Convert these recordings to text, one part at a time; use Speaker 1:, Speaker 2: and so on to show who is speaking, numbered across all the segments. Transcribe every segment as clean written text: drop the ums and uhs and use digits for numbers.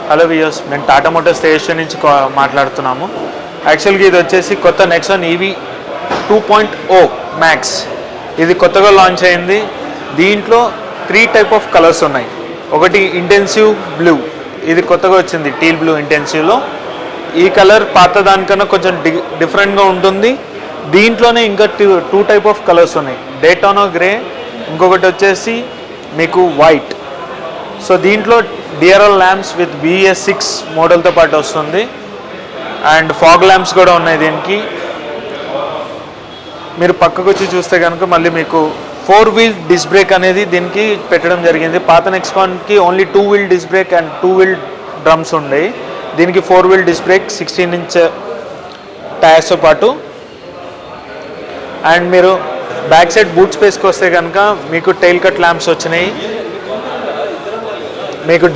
Speaker 1: Hello వియోస్, మేము Tata Motors station నుంచి మాట్లాడుతున్నాము. యాక్చువల్గా ఇది వచ్చేసి కొత్త నెక్సాన్ ఈవీ 2.0 మ్యాక్స్. ఇది కొత్తగా లాంచ్ అయింది. దీంట్లో 3 టైప్ ఆఫ్ కలర్స్ ఉన్నాయి. ఒకటి ఇంటెన్సివ్ బ్లూ, ఇది కొత్తగా వచ్చింది టీల్ బ్లూ ఇంటెన్సివ్లో. ఈ కలర్ పాత దానికన్నా కొంచెం డిఫరెంట్గా ఉంటుంది. దీంట్లోనే ఇంకా 2 టైప్ ఆఫ్ కలర్స్ ఉన్నాయి, డేటానో గ్రే, ఇంకొకటి వచ్చేసి మీకు వైట్. సో దీంట్లో డిఆర్ఎల్ ల్యాంప్స్ విత్ BS6 మోడల్తో పాటు వస్తుంది. అండ్ ఫాగ్ ల్యాంప్స్ కూడా ఉన్నాయి దీనికి. మీరు పక్కకు వచ్చి చూస్తే కనుక మళ్ళీ మీకు 4 వీల్ డిస్క్ బ్రేక్ అనేది దీనికి పెట్టడం జరిగింది. పాత నెక్సాన్కి only 2 wheel disc brake and 2 wheel drums ఉండేవి. దీనికి 4 వీల్ డిస్క్ బ్రేక్, 16 ఇంచ్ టైర్స్తో పాటు. అండ్ మీరు బ్యాక్ సైడ్ బూట్ స్పేస్కి వస్తే కనుక మీకు టైల్ కట్ ల్యాంప్స్ వచ్చినాయి. మీకు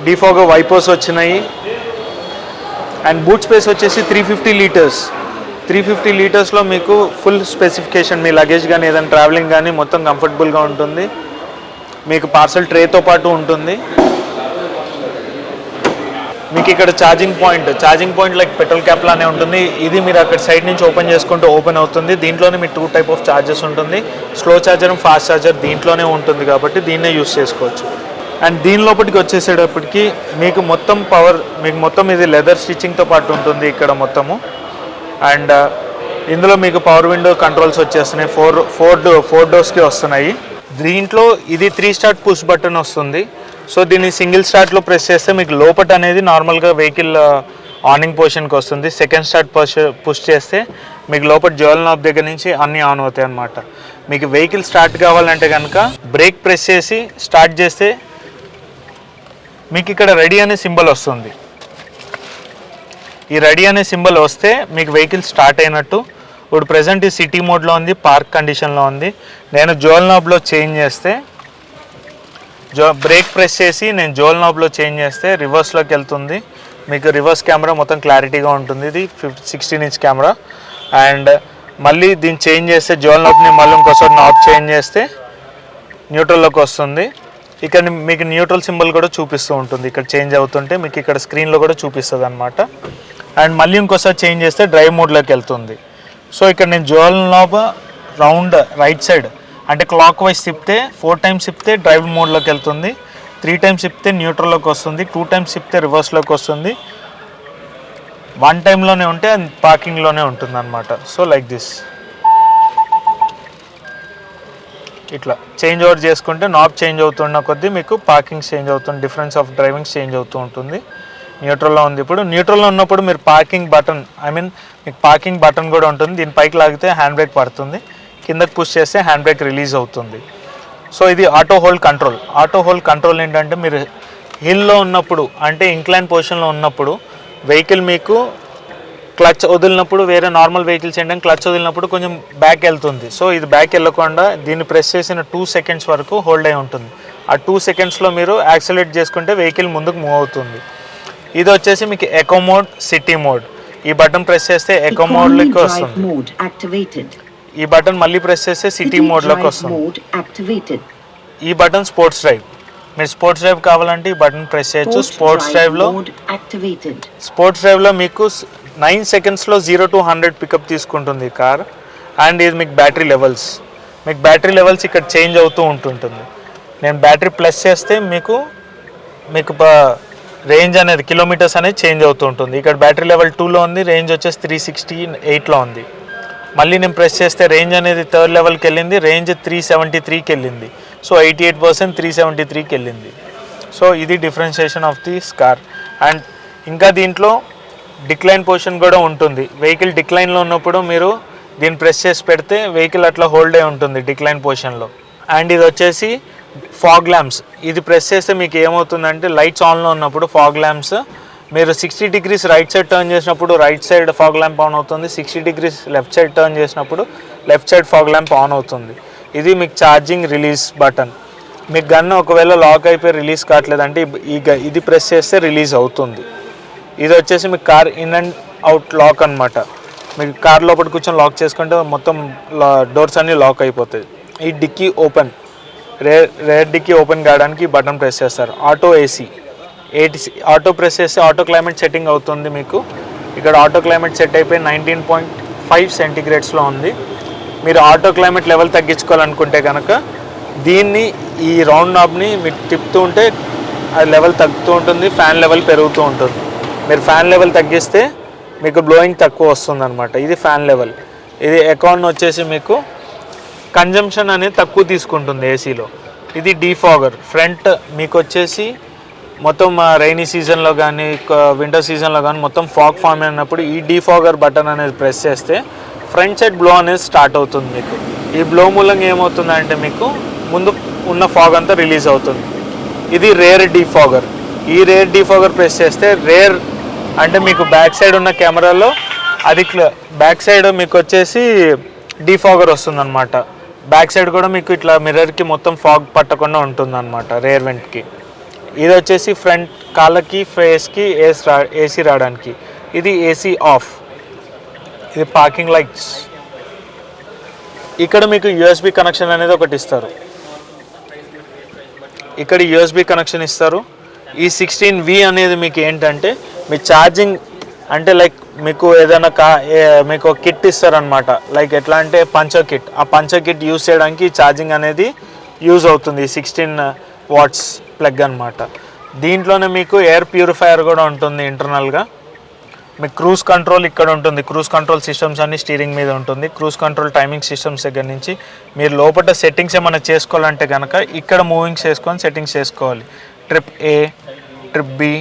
Speaker 1: డీఫాగ్ వైపర్స్ వచ్చినాయి. అండ్ బూట్ స్పేస్ వచ్చేసి 350 లీటర్స్. 350 లీటర్స్లో మీకు ఫుల్ స్పెసిఫికేషన్, మీ లగేజ్ కానీ ఏదైనా ట్రావెలింగ్ కానీ మొత్తం కంఫర్టబుల్గా ఉంటుంది. మీకు పార్సల్ ట్రేతో పాటు ఉంటుంది. మీకు ఇక్కడ charging point like petrol cap లానే ఉంటుంది. ఇది మీరు అక్కడ సైడ్ నుంచి ఓపెన్ చేసుకుంటూ ఓపెన్ అవుతుంది. దీంట్లోనే మీకు 2 టైప్ ఆఫ్ ఛార్జెస్ ఉంటుంది. స్లో ఛార్జర్, ఫాస్ట్ ఛార్జర్ దీంట్లోనే ఉంటుంది కాబట్టి దీన్నే యూస్ చేసుకోవచ్చు. అండ్ దీని లోపలికి వచ్చేసేటప్పటికి మీకు మొత్తం పవర్, మీకు మొత్తం ఇది లెదర్ స్టిచ్చింగ్తో పాటు ఉంటుంది ఇక్కడ మొత్తము. అండ్ ఇందులో మీకు పవర్ విండో కంట్రోల్స్ వచ్చేస్తున్నాయి. ఫోర్ డోర్స్కి వస్తున్నాయి. దీంట్లో ఇది 3 స్టార్ట్ పుష్ బటన్ వస్తుంది. సో దీన్ని సింగిల్ స్టార్ట్లో ప్రెస్ చేస్తే మీకు లోపట అనేది నార్మల్గా వెహికల్ ఆనింగ్ పొజిషన్కి వస్తుంది. సెకండ్ స్టార్ట్ పుష్ చేస్తే మీకు లోపల జ్యువెల్ నాబ్ దగ్గర నుంచి అన్నీ ఆన్ అవుతాయి అన్నమాట. మీకు వెహికల్ స్టార్ట్ కావాలంటే కనుక బ్రేక్ ప్రెస్ చేసి స్టార్ట్ చేస్తే మీకు ఇక్కడ రెడీ అనే సింబల్ వస్తుంది. ఈ రెడీ అనే సింబల్ వస్తే మీకు వెహికల్ స్టార్ట్ అయినట్టు. ఇప్పుడు ప్రజెంట్ ఈ సిటీ మోడ్లో ఉంది, పార్క్ కండిషన్లో ఉంది. నేను జ్యువెల్ నాబ్లో చేంజ్ చేస్తే, బ్రేక్ ప్రెస్ చేసి నేను జ్యువెల్ నాబ్లో చేంజ్ చేస్తే రివర్స్లోకి వెళ్తుంది. మీకు రివర్స్ కెమెరా మొత్తం క్లారిటీగా ఉంటుంది. ఇది 16 ఇంచ్ కెమెరా. అండ్ మళ్ళీ దీన్ని చేంజ్ చేస్తే జ్యువెల్ నాబ్ని మళ్ళీ ఇంకోసారి నాబ్ చేంజ్ చేస్తే న్యూట్రల్లోకి వస్తుంది. ఇక్కడ మీకు న్యూట్రల్ సింబల్ కూడా చూపిస్తూ ఉంటుంది. ఇక్కడ చేంజ్ అవుతుంటే మీకు ఇక్కడ స్క్రీన్లో కూడా చూపిస్తుంది అనమాట. అండ్ మళ్ళీ ఇంకోసారి చేంజ్ చేస్తే డ్రైవ్ మోడ్లోకి వెళ్తుంది. సో ఇక్కడ నేను jewel knob round right side అంటే క్లాక్ వైజ్ తిప్పితే 4 టైమ్స్ తిప్పితే డ్రైవ్ మోడ్లోకి వెళ్తుంది. 3 టైమ్స్ తిప్పితే న్యూట్రల్లోకి వస్తుంది. 2 టైమ్స్ తిప్పితే రివర్స్లోకి వస్తుంది. 1 టైంలోనే ఉంటే పార్కింగ్లోనే ఉంటుంది అనమాట. సో లైక్ దిస్ ఇట్లా చేంజ్ ఓవర్ చేసుకుంటే నాబ్ చేంజ్ అవుతున్న కొద్దీ మీకు పార్కింగ్ చేంజ్ అవుతుంది, డిఫరెన్స్ ఆఫ్ డ్రైవింగ్ చేంజ్ అవుతూ ఉంటుంది. న్యూట్రల్లో ఉంది. ఇప్పుడు న్యూట్రల్లో ఉన్నప్పుడు మీరు పార్కింగ్ బటన్, మీకు పార్కింగ్ బటన్ కూడా ఉంటుంది. దీని పైకి లాగితే హ్యాండ్ బ్రేక్ పడుతుంది, కిందకి పుష్ చేస్తే హ్యాండ్ బ్రేక్ రిలీజ్ అవుతుంది. సో ఇది auto hold control. Auto hold control ఏంటంటే మీరు హిల్లో ఉన్నప్పుడు అంటే ఇంక్లైన్ పొజిషన్లో ఉన్నప్పుడు వెహికల్ మీకు క్లచ్ వదిలినప్పుడు, వేరే నార్మల్ వెహికల్స్ ఏంటంటే క్లచ్ వదిలినప్పుడు కొంచెం బ్యాక్ వెళ్తుంది. సో ఇది బ్యాక్ వెళ్ళకుండా దీన్ని ప్రెస్ చేసిన 2 సెకండ్స్ వరకు హోల్డ్ అయి ఉంటుంది. ఆ 2 సెకండ్స్లో మీరు యాక్సిలరేట్ చేసుకుంటే వెహికల్ ముందుకు మూవ్ అవుతుంది. ఇది వచ్చేసి మీకు ఎకో మోడ్, సిటీ మోడ్. ఈ బటన్ ప్రెస్ చేస్తే ఎకో మోడ్లోకి వస్తుంది. ఈ బటన్ మళ్ళీ ప్రెస్ చేస్తే సిటీ మోడ్లోకి వస్తుంది. ఈ బటన్ స్పోర్ట్స్ డ్రైవ్. మీరు స్పోర్ట్స్ డ్రైవ్ కావాలంటే ఈ బటన్ ప్రెస్ చేయొచ్చు. స్పోర్ట్స్ డ్రైవ్లో మీకు 9 సెకండ్స్లో 0 to 100 పికప్ తీసుకుంటుంది ఈ కార్. అండ్ ఇది మీకు బ్యాటరీ లెవెల్స్ ఇక్కడ చేంజ్ అవుతూ ఉంటుంటుంది. నేను బ్యాటరీ ప్లస్ చేస్తే మీకు రేంజ్ అనేది కిలోమీటర్స్ అనేది చేంజ్ అవుతూ ఉంటుంది. ఇక్కడ బ్యాటరీ లెవెల్ 2లో ఉంది, రేంజ్ వచ్చేసి 368లో ఉంది. మళ్ళీ నేను ప్రెస్ చేస్తే రేంజ్ అనేది 3rd లెవెల్కి వెళ్ళింది, రేంజ్ 373కి వెళ్ళింది. సో 88% 373కి వెళ్ళింది. సో ఇది differentiation of this car. And ఇంకా దీంట్లో డిక్లైన్ పొజిషన్ కూడా ఉంటుంది. వెహికల్ డిక్లైన్లో ఉన్నప్పుడు మీరు దీన్ని ప్రెస్ చేసి పెడితే వెహికల్ అట్లా హోల్డ్ అయి ఉంటుంది డిక్లైన్ పొజిషన్లో. అండ్ ఇది వచ్చేసి ఫాగ్ ల్యాంప్స్. ఇది ప్రెస్ చేస్తే మీకు ఏమవుతుందంటే లైట్స్ ఆన్లో ఉన్నప్పుడు ఫాగ్ ల్యాంప్స్ మీరు 60 degrees రైట్ సైడ్ టర్న్ చేసినప్పుడు right side fog lamp on అవుతుంది. 60 degrees లెఫ్ట్ సైడ్ టర్న్ చేసినప్పుడు left side fog lamp on అవుతుంది. ఇది మీకు ఛార్జింగ్ రిలీజ్ బటన్. మీకు గన్ ఒకవేళ లాక్ అయిపోయి రిలీజ్ కావట్లేదంటే ఇది ప్రెస్ చేస్తే రిలీజ్ అవుతుంది. ఇది వచ్చేసి మీకు car in and out lock అనమాట. మీకు కార్ లోపల కూర్చొని లాక్ చేసుకుంటే మొత్తం డోర్స్ అన్నీ లాక్ అయిపోతాయి. ఈ dicky open, rear dicky open కావడానికి బటన్ ప్రెస్ చేస్తారు. ఆటో ఏసీ, ఆటో ప్రెస్ చేస్తే ఆటో క్లైమేట్ సెట్టింగ్ అవుతుంది మీకు. ఇక్కడ ఆటో క్లైమేట్ సెట్ అయిపోయి 19.5 సెంటీగ్రేడ్స్లో ఉంది. మీరు ఆటో క్లైమేట్ లెవెల్ తగ్గించుకోవాలనుకుంటే కనుక దీన్ని ఈ రౌండ్ నాబ్ని మీరు తిప్పుతూ ఉంటే అది లెవెల్ తగ్గుతూ ఉంటుంది, ఫ్యాన్ లెవెల్ పెరుగుతూ ఉంటుంది. మీరు ఫ్యాన్ లెవెల్ తగ్గిస్తే మీకు బ్లోయింగ్ తక్కువ వస్తుంది అనమాట. ఇది ఫ్యాన్ లెవెల్. ఇది అకౌంట్ వచ్చేసి మీకు కన్జంప్షన్ అనేది తక్కువ తీసుకుంటుంది ఏసీలో. ఇది డీఫాగర్ ఫ్రంట్ మీకు వచ్చేసి మొత్తం రైనీ సీజన్లో కానీ వింటర్ సీజన్లో కానీ మొత్తం ఫాగ్ ఫామ్ అయినప్పుడు ఈ డీఫాగర్ బటన్ అనేది ప్రెస్ చేస్తే ఫ్రంట్ సైడ్ బ్లో అనేది స్టార్ట్ అవుతుంది మీకు. ఈ బ్లో మూలంగా ఏమవుతుందంటే మీకు ముందు ఉన్న ఫాగ్ అంతా రిలీజ్ అవుతుంది. ఇది రేర్ డీఫాగర్. ఈ రేర్ డీఫాగర్ ప్రెస్ చేస్తే రేర్ అంటే మీకు బ్యాక్ సైడ్ ఉన్న కెమెరాలో అది బ్యాక్ సైడ్ మీకు వచ్చేసి డీఫాగర్ వస్తుందన్నమాట. బ్యాక్ సైడ్ కూడా మీకు ఇట్లా మిర్రర్కి మొత్తం ఫాగ్ పట్టకుండా ఉంటుందన్నమాట రేర్ వెంట్కి. ఇది వచ్చేసి ఫ్రంట్ కాళ్ళకి ఫేస్కి ఏసీ రావడానికి. ఇది ఏసీ ఆఫ్. ఇది పార్కింగ్ లైట్స్. ఇక్కడ మీకు యూఎస్బి కనెక్షన్ అనేది ఒకటి ఇస్తారు. ఇక్కడ యూఎస్బి కనెక్షన్ ఇస్తారు. ఈ 16V అనేది మీకు ఏంటంటే మీ ఛార్జింగ్ అంటే లైక్ మీకు ఏదైనా మీకు కిట్ ఇస్తారనమాట. లైక్ ఎట్లా అంటే పంచర్ కిట్. ఆ పంచర్ కిట్ యూజ్ చేయడానికి ఛార్జింగ్ అనేది యూజ్ అవుతుంది. 16 వాట్స్ ప్లగ్ అనమాట. దీంట్లోనే మీకు ఎయిర్ ప్యూరిఫైయర్ కూడా ఉంటుంది ఇంటర్నల్గా. మీకు క్రూజ్ కంట్రోల్ ఇక్కడ ఉంటుంది. క్రూజ్ కంట్రోల్ సిస్టమ్స్ అన్ని స్టీరింగ్ మీద ఉంటుంది. క్రూజ్ కంట్రోల్ టైమింగ్ సిస్టమ్స్ దగ్గర నుంచి మీరు లోపల సెట్టింగ్స్ ఏమైనా చేసుకోవాలంటే కనుక ఇక్కడ మూవింగ్స్ చేసుకొని సెట్టింగ్స్ చేసుకోవాలి. Trip A, trip B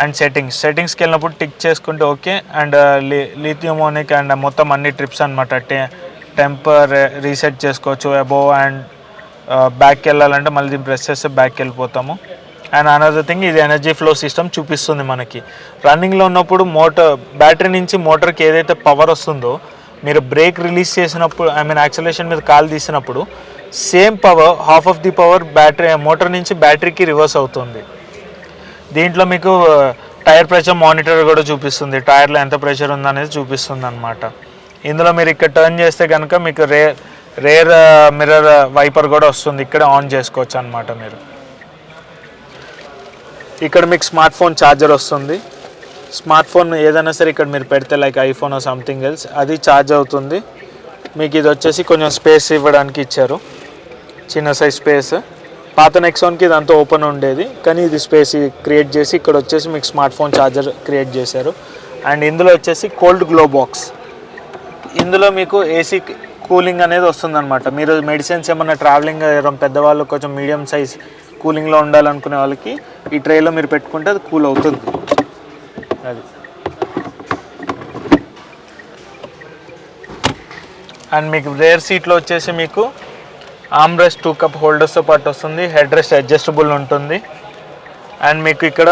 Speaker 1: and సెట్టింగ్స్కి వెళ్ళినప్పుడు టిక్ చేసుకుంటే ఓకే. అండ్ లిథియోమోనిక్ అండ్ మొత్తం అన్ని ట్రిప్స్ అనమాట. టెంపర్ రీసెట్ చేసుకోవచ్చు. అబోవ్ అండ్ బ్యాక్కి వెళ్ళాలంటే మళ్ళీ దీన్ని ప్రెస్ చేస్తే బ్యాక్కి వెళ్ళిపోతాము. అండ్ అనదర్ థింగ్ ఇది ఎనర్జీ ఫ్లో సిస్టమ్ చూపిస్తుంది మనకి. రన్నింగ్లో ఉన్నప్పుడు బ్యాటరీ నుంచి మోటార్కి ఏదైతే పవర్ వస్తుందో మీరు బ్రేక్ రిలీజ్ చేసినప్పుడు యాక్సలేషన్ మీద కాలు తీసినప్పుడు same power half of the power motor నుంచి బ్యాటరీకి రివర్స్ అవుతుంది. దీంట్లో మీకు టైర్ ప్రెషర్ మానిటర్ కూడా చూపిస్తుంది. టైర్లో ఎంత ప్రెషర్ ఉందనేది చూపిస్తుంది అనమాట. ఇందులో మీరు ఇక్కడ టర్న్ చేస్తే కనుక మీకు రేర్ మిర్రర్ వైపర్ కూడా వస్తుంది. ఇక్కడ ఆన్ చేసుకోవచ్చు అనమాట మీరు. ఇక్కడ మీకు స్మార్ట్ ఫోన్ ఛార్జర్ వస్తుంది. స్మార్ట్ ఫోన్ ఏదైనా సరే ఇక్కడ మీరు పెడితే like iPhone or something else అది ఛార్జ్ అవుతుంది. మీకు ఇది వచ్చేసి కొంచెం స్పేస్ ఇవ్వడానికి ఇచ్చారు, చిన్న సైజ్ స్పేస్. పాత నెక్సాన్కి ఇదంతా ఓపెన్ ఉండేది, కానీ ఇది స్పేస్ క్రియేట్ చేసి ఇక్కడ వచ్చేసి మీకు స్మార్ట్ ఫోన్ ఛార్జర్ క్రియేట్ చేశారు. అండ్ ఇందులో వచ్చేసి కోల్డ్ గ్లో బాక్స్. ఇందులో మీకు ఏసీ కూలింగ్ అనేది వస్తుందన్నమాట. మీరు మెడిసిన్స్ ఏమన్నా ట్రావెలింగ్ పెద్దవాళ్ళు కొంచెం మీడియం సైజ్ కూలింగ్లో ఉండాలనుకునే వాళ్ళకి ఈ ట్రేలో మీరు పెట్టుకుంటే అది కూల్ అవుతుంది. అది అండ్ మీకు రేర్ సీట్లో వచ్చేసి మీకు ఆర్మ్ రెస్ట్ 2 కప్ హోల్డర్స్తో పాటు వస్తుంది. హెడ్ రెస్ట్ అడ్జస్టబుల్ ఉంటుంది. అండ్ మీకు ఇక్కడ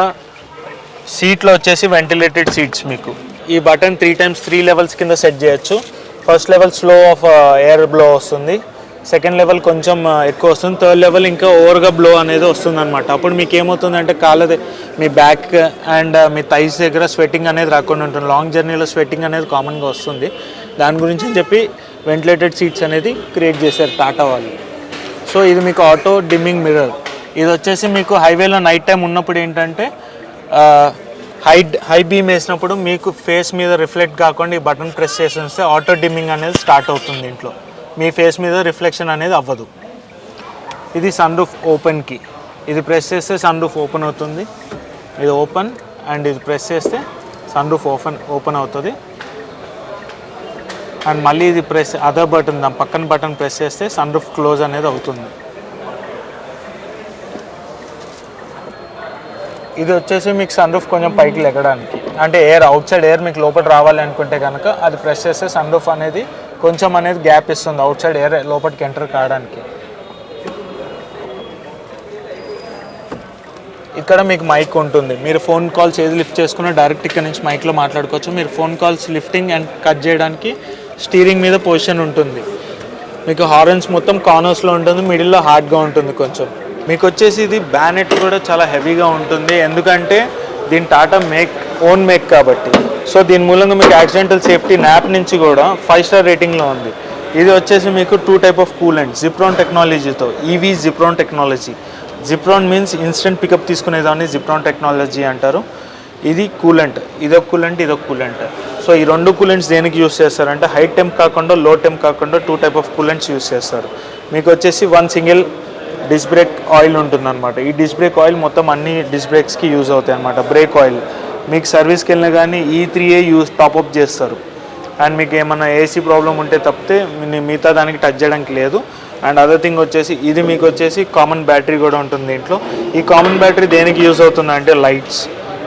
Speaker 1: సీట్లో వచ్చేసి వెంటిలేటెడ్ సీట్స్. మీకు ఈ బటన్ 3 times 3 లెవెల్స్ కింద సెట్ చేయొచ్చు. First level slow of air blow వస్తుంది. సెకండ్ లెవెల్ కొంచెం ఎక్కువ వస్తుంది. థర్డ్ లెవెల్ ఇంకా ఓవర్గా బ్లో అనేది వస్తుంది అనమాట. అప్పుడు మీకు ఏమవుతుందంటే కాళ్ళది మీ బ్యాక్ అండ్ మీ థైస్ దగ్గర స్వెట్టింగ్ అనేది రాకుండా ఉంటుంది. లాంగ్ జర్నీలో స్వెట్టింగ్ అనేది కామన్గా వస్తుంది. దాని గురించి అని చెప్పి వెంటిలేటెడ్ సీట్స్ అనేది క్రియేట్ చేశారు టాటా వాళ్ళు. సో ఇది మీకు ఆటో డిమ్మింగ్ మిర్రర్. ఇది వచ్చేసి మీకు హైవేలో నైట్ టైం ఉన్నప్పుడు ఏంటంటే హై బీమ్ వేసినప్పుడు మీకు ఫేస్ మీద రిఫ్లెక్ట్ కాకుండా ఈ బటన్ ప్రెస్ చేస్తే ఆటో డిమ్మింగ్ అనేది స్టార్ట్ అవుతుంది. ఇంట్లో మీ ఫేస్ మీద రిఫ్లెక్షన్ అనేది అవ్వదు. ఇది సన్ రూఫ్ ఓపెన్కి. ఇది ప్రెస్ చేస్తే సన్ రూఫ్ ఓపెన్ అవుతుంది. ఇది ఓపెన్ అండ్ ఇది ప్రెస్ చేస్తే సన్ రూఫ్ ఓపెన్ అవుతుంది. అండ్ మళ్ళీ ఇది ప్రెస్ అదర్ బటన్ దాని పక్కన బటన్ ప్రెస్ చేస్తే సన్ రూఫ్ క్లోజ్ అనేది అవుతుంది. ఇది వచ్చేసి మీకు సన్ రూఫ్ కొంచెం పైకి లెక్కడానికి, అంటే అవుట్ సైడ్ ఎయిర్ మీకు లోపల రావాలి అనుకుంటే కనుక అది ప్రెస్ చేస్తే సన్ రూఫ్ అనేది కొంచెం అనేది గ్యాప్ ఇస్తుంది అవుట్ సైడ్ ఎయిర్ లోపలికి ఎంటర్ కావడానికి. ఇక్కడ మీకు మైక్ ఉంటుంది. మీరు ఫోన్ కాల్స్ ఏది లిఫ్ట్ చేసుకున్నా డైరెక్ట్ ఇక్కడ నుంచి మైక్లో మాట్లాడుకోవచ్చు. మీరు phone calls lifting and cut చేయడానికి స్టీరింగ్ మీద పొజిషన్ ఉంటుంది. మీకు హార్న్స్ మొత్తం కార్నర్స్లో ఉంటుంది, మిడిల్లో హార్డ్గా ఉంటుంది కొంచెం. మీకు వచ్చేసి ఇది బ్యానెట్ కూడా చాలా హెవీగా ఉంటుంది, ఎందుకంటే దీని టాటా ఓన్ మేక్ కాబట్టి. సో దీని మూలంగా మీకు యాక్సిడెంటల్ సేఫ్టీ న్యాప్ నుంచి కూడా 5 స్టార్ రేటింగ్లో ఉంది. ఇది వచ్చేసి మీకు 2 type ఆఫ్ కూలెంట్ జిప్రాన్ టెక్నాలజీతో, EV Ziptron technology. Ziptron means instant pickup తీసుకునేదాన్ని జిప్రాన్ టెక్నాలజీ అంటారు. ఇది కూలెంట్, ఇదొక కూలెంట్, ఇదొక కూలెంట్. సో ఈ రెండు కూలెంట్స్ దేనికి యూస్ చేస్తారంటే హై టెంప్ కాకుండా లో టెంప్ కాకుండా 2 టైప్ ఆఫ్ కూలెంట్స్ యూస్ చేస్తారు. మీకు వచ్చేసి 1 సింగిల్ డిస్క్ బ్రేక్ ఆయిల్ ఉంటుందన్నమాట. ఈ డిస్క్ బ్రేక్ ఆయిల్ మొత్తం అన్ని డిస్క్ బ్రేక్స్కి యూజ్ అవుతాయి అన్నమాట. బ్రేక్ ఆయిల్ మీకు సర్వీస్కి వెళ్ళినా కానీ E3A టాప్అప్ చేస్తారు. అండ్ మీకు ఏమైనా ఏసీ ప్రాబ్లం ఉంటే తప్పితే మిగతా దానికి టచ్ చేయడానికి లేదు. అండ్ అదర్ థింగ్ వచ్చేసి ఇది మీకు వచ్చేసి కామన్ బ్యాటరీ కూడా ఉంటుంది దీంట్లో. ఈ కామన్ బ్యాటరీ దేనికి యూజ్ అవుతుందంటే lights,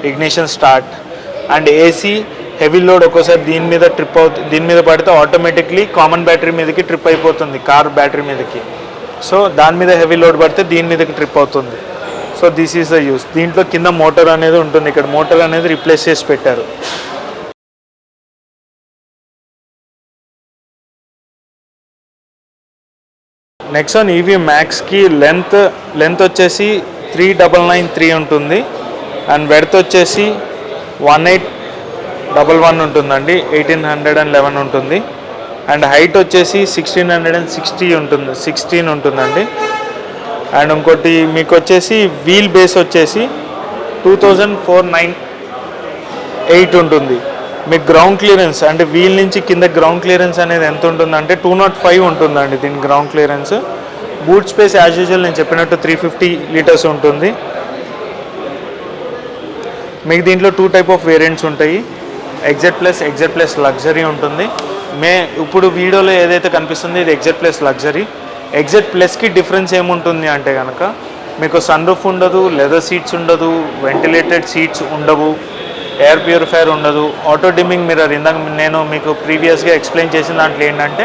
Speaker 1: ignition start and AC heavy load ఒక్కోసారి దీని మీద పడితే ఆటోమేటిక్లీ కామన్ బ్యాటరీ మీదకి ట్రిప్ అయిపోతుంది, కార్ బ్యాటరీ మీదకి. సో దాని మీద హెవీ లోడ్ పడితే దీని మీదకి ట్రిప్ అవుతుంది. So this is the use. దీంట్లో కింద మోటార్ అనేది ఉంటుంది, ఇక్కడ మోటార్ అనేది రిప్లేస్ చేసి పెట్టారు. నెక్సాన్ ఈవీ మ్యాక్స్కి లెంత్ వచ్చేసి 3993 ఉంటుంది. అండ్ వెడ్త్ వచ్చేసి 1811 ఉంటుందండి, 1811 ఉంటుంది. అండ్ హైట్ వచ్చేసి 16 ఉంటుందండి. అండ్ ఇంకోటి మీకు వచ్చేసి వీల్ బేస్ వచ్చేసి 2498 ఉంటుంది. మీకు గ్రౌండ్ క్లియరెన్స్ అంటే వీల్ నుంచి కింద గ్రౌండ్ క్లియరెన్స్ అనేది ఎంత ఉంటుందంటే 205 ఉంటుందండి దీని ground clearance. Boot space as usual నేను చెప్పినట్టు 350 లీటర్స్ ఉంటుంది. మీకు దీంట్లో 2 టైప్ ఆఫ్ వేరియంట్స్ ఉంటాయి. ఎగ్జెట్ ప్లస్ లగ్జరీ ఉంటుంది. ఇప్పుడు వీడియోలో ఏదైతే కనిపిస్తుందో ఇది ఎగ్జెట్ ప్లస్ లగ్జరీ. ఎగ్జెట్ ప్లస్కి డిఫరెన్స్ ఏముంటుంది అంటే కనుక మీకు సన్ రూఫ్ ఉండదు, లెదర్ సీట్స్ ఉండదు, వెంటిలేటెడ్ సీట్స్ ఉండవు, ఎయిర్ ప్యూరిఫైయర్ ఉండదు, ఆటో డిమ్మింగ్ మిర్రర్. ఇందాక నేను మీకు ప్రీవియస్గా ఎక్స్ప్లెయిన్ చేసిన దాంట్లో ఏంటంటే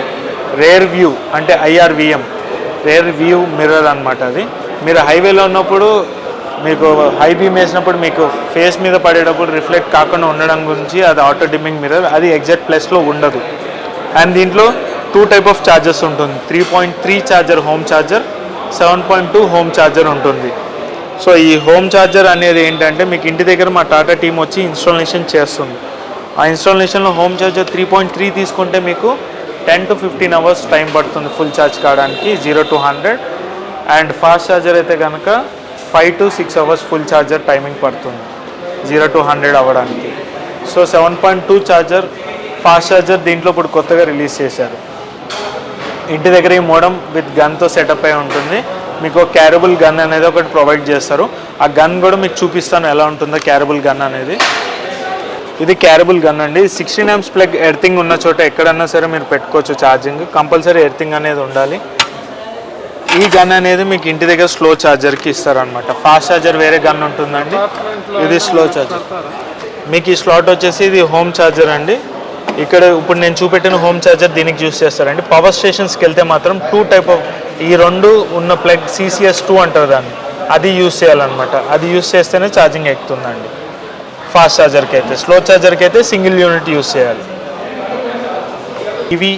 Speaker 1: రేర్ వ్యూ అంటే IRVM, రేర్ వ్యూ మిర్రర్ అనమాట. అది మీరు హైవేలో ఉన్నప్పుడు మీకు హై బీమ్ వేసినప్పుడు మీకు ఫేస్ మీద పడేటప్పుడు రిఫ్లెక్ట్ కాకుండా ఉండడం గురించి అది ఆటో డిమ్మింగ్ మిర్రర్. అది ఎగ్జెట్ ప్లస్లో ఉండదు. అండ్ దీంట్లో 2 టైప్ ఆఫ్ ఛార్జర్స్ ఉంటుంది. 3.3 charger home charger, 7.2 home charger ఉంటుంది. సో ఈ హోమ్ ఛార్జర్ అనేది ఏంటంటే మీకు ఇంటి దగ్గర మా టాటా టీం వచ్చి ఇన్స్టాలేషన్ చేస్తుంది. ఆ ఇన్స్టాలేషన్లో హోమ్ ఛార్జర్ 3.3 తీసుకుంటే మీకు 10 to 15 అవర్స్ టైం పడుతుంది ఫుల్ ఛార్జ్ కావడానికి 0 to 100. అండ్ ఫాస్ట్ ఛార్జర్ అయితే కనుక 5 to 6 hours full charger timing పడుతుంది 0 to 100 అవ్వడానికి. సో 7.2 ఛార్జర్ ఫాస్ట్ ఛార్జర్ దీంట్లో ఇప్పుడు కొత్తగా రిలీజ్ చేశారు. ఇంటి దగ్గర ఈ మోడమ్ విత్ గన్తో సెటప్ అయి ఉంటుంది. మీకు క్యారబుల్ గన్ అనేది ఒకటి ప్రొవైడ్ చేస్తారు. ఆ గన్ కూడా మీకు చూపిస్తాను ఎలా ఉంటుందో క్యారబుల్ గన్ అనేది. ఇది క్యారబుల్ గన్ అండి. 16 amps ప్లగ్ ఎర్తింగ్ ఉన్న చోట ఎక్కడన్నా సరే మీరు పెట్టుకోవచ్చు ఛార్జింగ్. కంపల్సరీ ఎర్తింగ్ అనేది ఉండాలి. ఈ గన్ అనేది మీకు ఇంటి దగ్గర స్లో ఛార్జర్కి ఇస్తారనమాట. ఫాస్ట్ ఛార్జర్ వేరే గన్ ఉంటుందండి, ఇది స్లో ఛార్జర్. మీకు ఈ స్లాట్ వచ్చేసి ఇది హోమ్ ఛార్జర్ అండి. ఇక్కడ ఇప్పుడు నేను చూపెట్టిన హోమ్ ఛార్జర్ దీనికి యూస్ చేస్తారండి. పవర్ స్టేషన్స్కి వెళ్తే మాత్రం 2 టైప్ ఆఫ్ ఈ 2 ఉన్న ప్లగ్ CCS2 అంటారు దాన్ని, అది యూస్ చేయాలన్నమాట. అది యూస్ చేస్తేనే ఛార్జింగ్ ఎక్కుతుందండి ఫాస్ట్ ఛార్జర్కి అయితే. స్లో ఛార్జర్కి అయితే సింగిల్ యూనిట్ యూస్ చేయాలి. ఇవి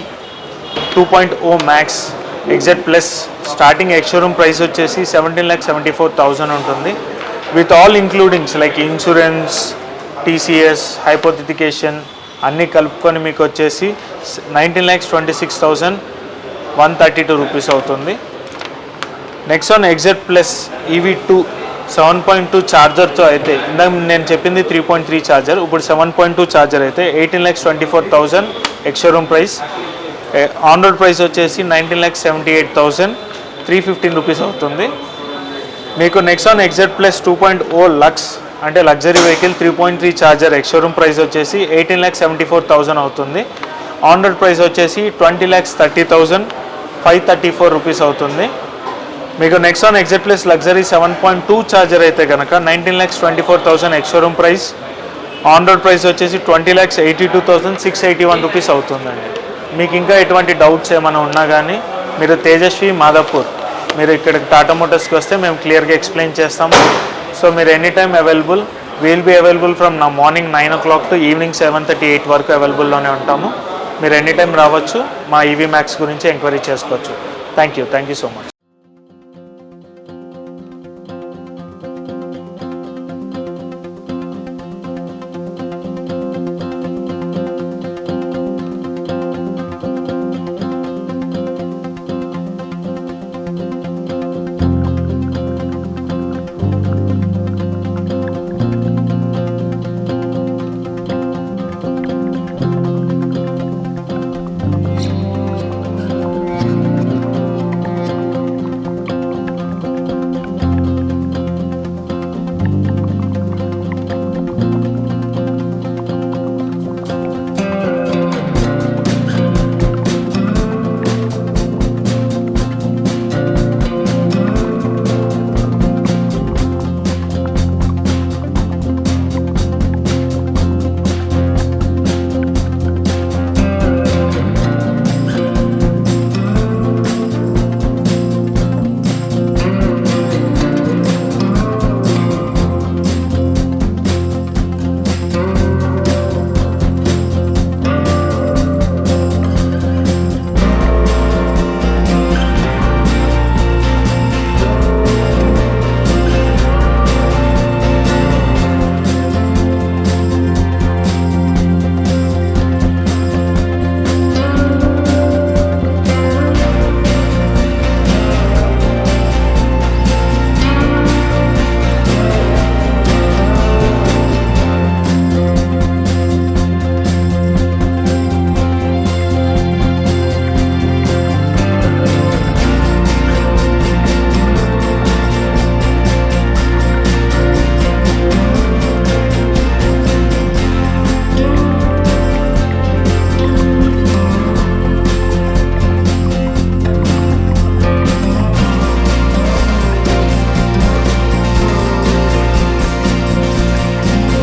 Speaker 1: 2.0 max XZ plus starting ex showroom price వచ్చేసి 17,74,000 ఉంటుంది. With all includings like insurance, TCS, hypothecation అన్నీ కలుపుకొని మీకు వచ్చేసి 19,26,132 రూపీస్ అవుతుంది. నెక్సాన్ ఎగ్జెట్ ప్లస్ EV2 7.2 ఛార్జర్తో అయితే ఇందాక నేను చెప్పింది 3.3 ఛార్జర్, ఇప్పుడు 7.2 ఛార్జర్ అయితే 18,24,000 X-showroom price. On road price వచ్చేసి 19,78,315 రూపీస్ అవుతుంది. మీకు నెక్సాన్ ఎగ్జెట్ ప్లస్ 2.0 లక్స్ అంటే luxury vehicle 3.3 charger X-showroom price వచ్చేసి 18,74,000 అవుతుంది. ఆన్ రోడ్ ప్రైస్ వచ్చేసి 20,30,534 రూపీస్ అవుతుంది. మీకు Nexon exert plus luxury 7.2 charger అయితే కనుక 19,24,000 X-showroom price. On road price వచ్చేసి 20,82,681 రూపీస్ అవుతుందండి. మీకు ఇంకా ఎటువంటి డౌట్స్ ఏమైనా ఉన్నా కానీ మీరు తేజస్వి మాదాపూర్ మీరు ఇక్కడికి టాటా మోటార్స్కి వస్తే మేము క్లియర్గా ఎక్స్ప్లెయిన్ చేస్తాము. సో మీరు any time available, we'll be available from నా మార్నింగ్ 9 o'clock టు ఈవినింగ్ 7:38 వరకు అవైలబుల్లోనే ఉంటాము. మీరు ఎనీ టైం రావచ్చు, మా EV మ్యాక్స్ గురించి ఎంక్వైరీ చేసుకోవచ్చు. Thank you so much.